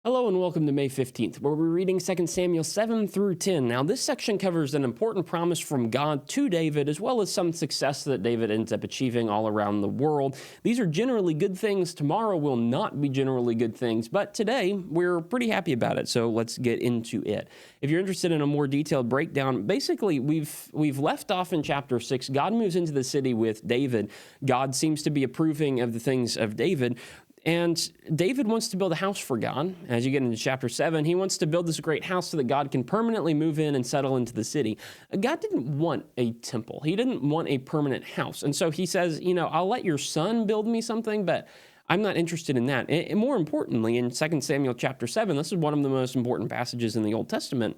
Hello and welcome to May 15th, where we're reading 2 Samuel 7 through 10. Now, this section covers an important promise from God to David, as well as some success that David ends up achieving all around the world. These are generally good things. Tomorrow will not be generally good things, but today we're pretty happy about it, so let's get into it. If you're interested in a more detailed breakdown, basically we've left off in chapter 6. God moves into the city with David. God seems to be approving of the things of David. And David wants to build a house for God. As you get into chapter 7, he wants to build this great house so that God can permanently move in and settle into the city. God didn't want a temple. He didn't want a permanent house. And so he says, I'll let your son build me something, but I'm not interested in that. And more importantly, in 2 Samuel chapter 7, this is one of the most important passages in the Old Testament.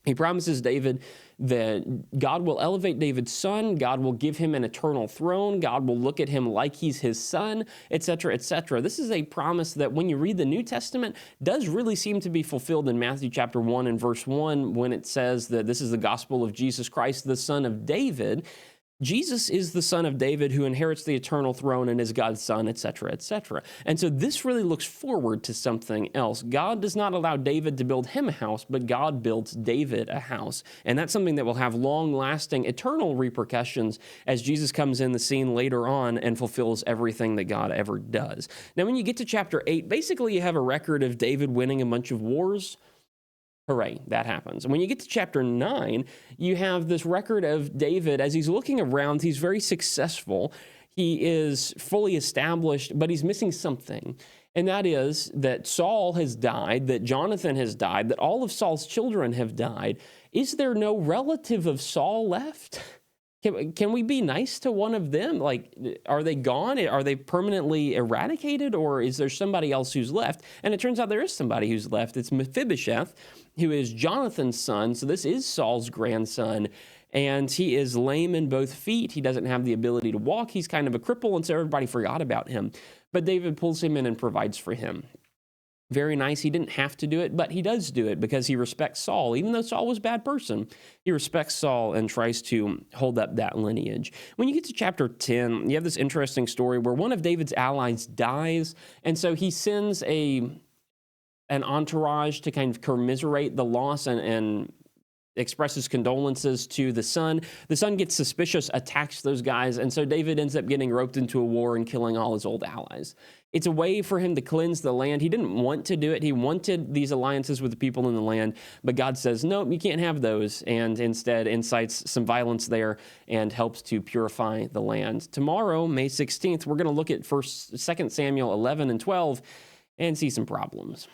He promises David that God will elevate David's son, God will give him an eternal throne, God will look at him like he's his son, etc., etc. This is a promise that when you read the New Testament does really seem to be fulfilled in Matthew chapter 1 and verse 1 when it says that this is the gospel of Jesus Christ, the son of David. Jesus is the son of David who inherits the eternal throne and is God's son, etc., etc. And so this really looks forward to something else. God does not allow David to build him a house, but God builds David a house. And that's something that will have long-lasting, eternal repercussions as Jesus comes in the scene later on and fulfills everything that God ever does. Now, when you get to chapter 8, basically you have a record of David winning a bunch of wars. Hooray, that happens. And when you get to chapter 9, you have this record of David as he's looking around. He's very successful. He is fully established, but he's missing something. And that is that Saul has died, that Jonathan has died, that all of Saul's children have died. Is there no relative of Saul left? Can we be nice to one of them? Like, are they gone? Are they permanently eradicated? Or is there somebody else who's left? And it turns out there is somebody who's left. It's Mephibosheth, who is Jonathan's son. So this is Saul's grandson. And he is lame in both feet. He doesn't have the ability to walk. He's kind of a cripple. And so everybody forgot about him. But David pulls him in and provides for him. Very nice. He didn't have to do it, but he does do it because he respects Saul. Even though Saul was a bad person, he respects Saul and tries to hold up that lineage. When you get to chapter 10, you have this interesting story where one of David's allies dies, and so he sends an entourage to kind of commiserate the loss and expresses condolences to the son. The son gets suspicious, attacks those guys, and so David ends up getting roped into a war and killing all his old allies. It's a way for him to cleanse the land. He didn't want to do it. He wanted these alliances with the people in the land, but God says, nope, you can't have those, and instead incites some violence there and helps to purify the land. Tomorrow, May 16th, we're going to look at 2 Samuel 11 and 12 and see some problems.